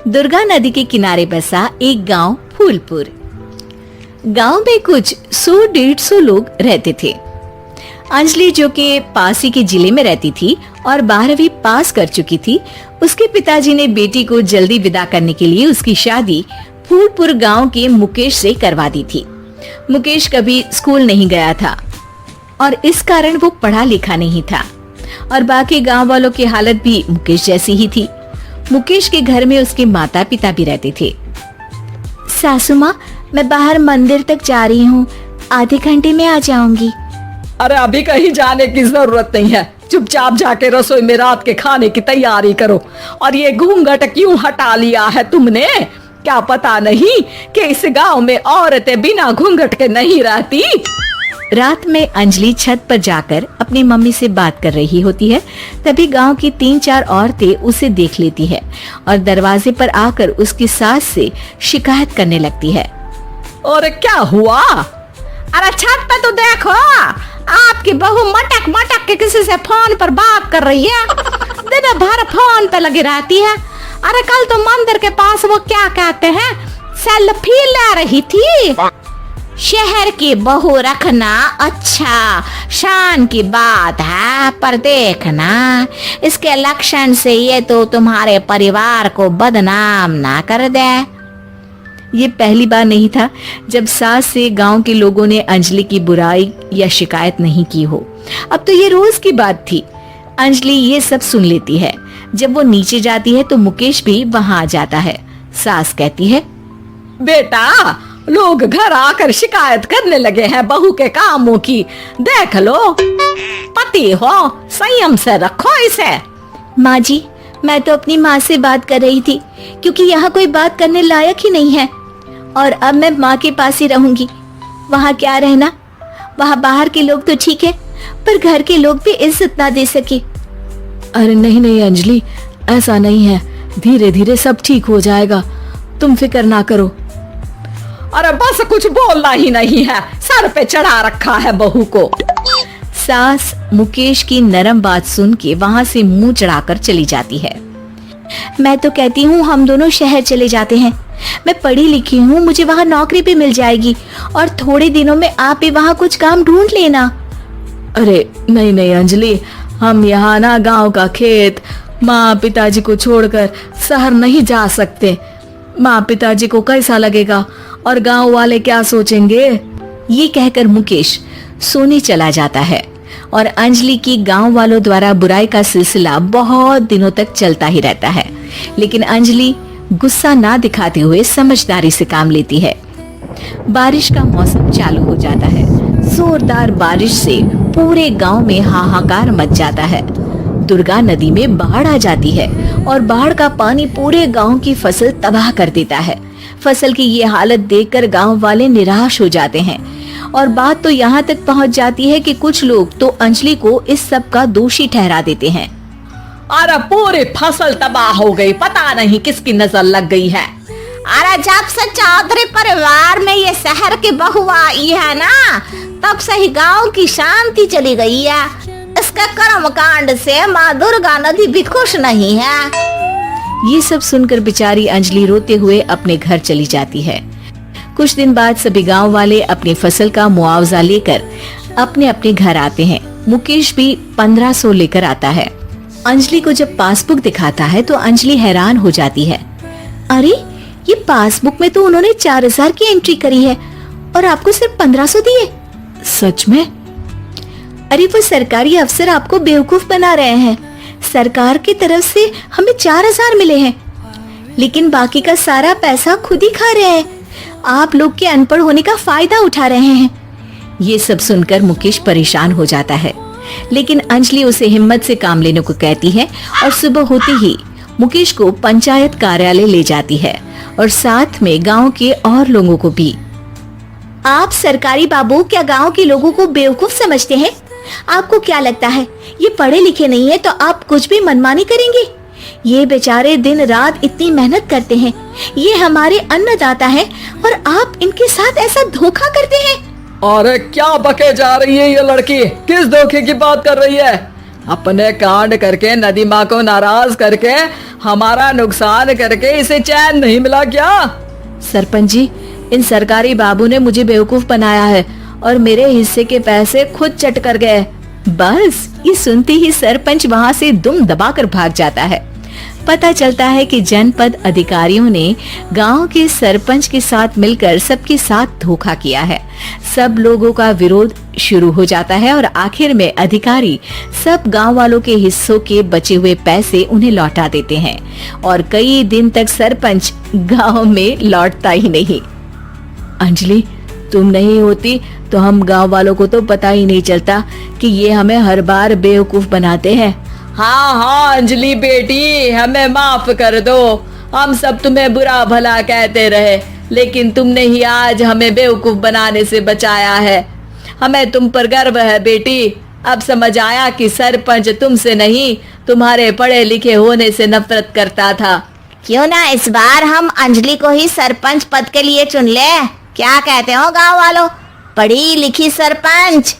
दुर्गा नदी के किनारे बसा एक गांव फूलपुर। गांव में कुछ 100-150 लोग रहते थे। अंजलि, जो कि पास ही के जिले में रहती थी और 12वीं पास कर चुकी थी, उसके पिताजी ने बेटी को जल्दी विदा करने के लिए उसकी शादी फूलपुर गांव के मुकेश से करवा दी थी। मुकेश कभी स्कूल नहीं गया था और इस कारण वो पढ़ा लिखा नहीं था और बाकी गांव वालों की हालत भी मुकेश जैसी ही थी। मुकेश के घर में उसके माता पिता भी रहते थे। सासू माँ, मैं बाहर मंदिर तक जा रही हूँ, आधे घंटे में आ जाऊंगी। अरे अभी कहीं जाने की जरूरत नहीं है, चुपचाप जाके रसोई में रात के खाने की तैयारी करो। और ये घूंघट क्यों हटा लिया है तुमने? क्या पता नहीं कि इस गांव में औरतें बिना घूंघट के नहीं रहती। रात में अंजलि छत पर जाकर अपनी मम्मी से बात कर रही होती है। तभी गांव की 3-4 औरतें उसे देख लेती है और दरवाजे पर आकर उसकी सास से शिकायत करने लगती है। और क्या हुआ? अरे छत पे तो देखो, आपकी बहू मटक मटक के किसी से फोन पर बात कर रही है। दिन भर फोन पे लगी रहती है। अरे कल तो मंदिर के पास वो क्या कहते हैं, सेल्फी ले रही थी। शहर की बहू रखना अच्छा शान की बात है, पर देखना इसके लक्षण से ये तो तुम्हारे परिवार को बदनाम ना कर दे। ये पहली बार नहीं था जब सास से गांव के लोगों ने अंजलि की बुराई या शिकायत नहीं की हो। अब तो ये रोज की बात थी। अंजलि ये सब सुन लेती है। जब वो नीचे जाती है तो मुकेश भी वहां आ जाता है। सास कहती है, बेटा, लोग घर आकर शिकायत करने लगे हैं बहू के कामों की। देख लो, पति हो, संयम से रखो इसे। माँ जी, मैं तो अपनी माँ से बात कर रही थी क्योंकि यहाँ कोई बात करने लायक ही नहीं है और अब मैं माँ के पास ही रहूंगी। वहाँ क्या रहना, वहाँ बाहर के लोग तो ठीक है पर घर के लोग भी इज्जत ना दे सके। अरे नहीं नहीं अंजलि, ऐसा नहीं है, धीरे धीरे सब ठीक हो जाएगा, तुम फिक्र ना करो। अरे बस कुछ बोलना ही नहीं है, सर पे चढ़ा रखा है बहू को। सास मुकेश की नरम बात सुन के वहाँ से मुंह चढ़ाकर चली जाती है। मैं तो कहती हूँ हम दोनों शहर चले जाते हैं। मैं पढ़ी लिखी हूँ, मुझे वहाँ नौकरी भी मिल जाएगी और थोड़े दिनों में आप भी वहाँ कुछ काम ढूंढ लेना। अरे नहीं नहीं अंजलि, हम यहाँ ना गांव का खेत, माँ पिताजी को छोड़कर शहर नहीं जा सकते। माँ पिताजी को कैसा लगेगा और गांव वाले क्या सोचेंगे? ये कहकर मुकेश सोने चला जाता है और अंजलि की गांव वालों द्वारा बुराई का सिलसिला बहुत दिनों तक चलता ही रहता है। लेकिन अंजलि गुस्सा ना दिखाते हुए समझदारी से काम लेती है। बारिश का मौसम चालू हो जाता है। जोरदार बारिश से पूरे गांव में हाहाकार मच जाता है। दुर्गा नदी में बाढ़ आ जाती है और बाढ़ का पानी पूरे गांव की फसल तबाह कर देता है। फसल की ये हालत देखकर गांव वाले निराश हो जाते हैं और बात तो यहाँ तक पहुँच जाती है कि कुछ लोग तो अंजलि को इस सब का दोषी ठहरा देते हैं। अरे पूरी फसल तबाह हो गई, पता नहीं किसकी नजर लग गई है। अरे जब से चौधरी परिवार में ये शहर की बहू आई है ना, तब से ही गांव की शांति चली गई है। इसके कर्म कांड से माँ दुर्गा नदी भी खुश नहीं है। ये सब सुनकर बेचारी अंजलि रोते हुए अपने घर चली जाती है। कुछ दिन बाद सभी गांव वाले अपनी फसल का मुआवजा लेकर अपने अपने घर आते हैं। मुकेश भी 1500 लेकर आता है। अंजलि को जब पासबुक दिखाता है तो अंजलि हैरान हो जाती है। अरे, ये पासबुक में तो उन्होंने 4000 की एंट्री करी है और आपको सिर्फ 1500 दिए। सच में? अरे वो सरकारी अफसर आपको बेवकूफ बना रहे हैं। सरकार की तरफ से हमें 4000 मिले हैं, लेकिन बाकी का सारा पैसा खुद ही खा रहे हैं। आप लोग के अनपढ़ होने का फायदा उठा रहे हैं। ये सब सुनकर मुकेश परेशान हो जाता है, लेकिन अंजलि उसे हिम्मत से काम लेने को कहती है और सुबह होते ही मुकेश को पंचायत कार्यालय ले जाती है और साथ में गांव के और लोगों को भी। आप सरकारी बाबू क्या गांव के लोगों को बेवकूफ समझते हैं? आपको क्या लगता है ये पढ़े लिखे नहीं है तो आप कुछ भी मनमानी करेंगे? ये बेचारे दिन रात इतनी मेहनत करते हैं, ये हमारे अन्नदाता हैं और आप इनके साथ ऐसा धोखा करते हैं। अरे क्या बके जा रही है ये लड़की, किस धोखे की बात कर रही है? अपने कांड करके नदी माँ को नाराज करके हमारा नुकसान करके इसे चैन नहीं मिला क्या? सरपंच जी, इन सरकारी बाबू ने मुझे बेवकूफ बनाया है और मेरे हिस्से के पैसे खुद चट कर गए। बस ये सुनते ही सरपंच वहाँ से दुम दबाकर भाग जाता है। पता चलता है कि जनपद अधिकारियों ने गांव के सरपंच के साथ मिलकर सबके साथ धोखा किया है। सब लोगों का विरोध शुरू हो जाता है और आखिर में अधिकारी सब गांव वालों के हिस्सों के बचे हुए पैसे उन्हें लौटा देते हैं और कई दिन तक सरपंच गांव में लौटता ही नहीं। अंजलि, तुम नहीं होती तो हम गांव वालों को तो पता ही नहीं चलता कि ये हमें हर बार बेवकूफ बनाते हैं। हाँ हाँ अंजलि बेटी, हमें माफ कर दो। हम सब तुम्हें बुरा भला कहते रहे, लेकिन तुमने ही आज हमें बेवकूफ बनाने से बचाया है। हमें तुम पर गर्व है बेटी। अब समझ आया कि सरपंच तुमसे नहीं, तुम्हारे पढ़े लिखे होने से नफरत करता था। क्यों ना इस बार हम अंजलि को ही सरपंच पद के लिए चुन ले? क्या कहते हो गांव वालों? पढ़ी लिखी सरपंच।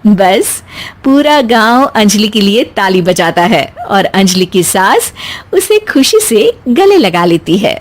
बस पूरा गांव अंजलि के लिए ताली बजाता है और अंजलि की सास उसे खुशी से गले लगा लेती है।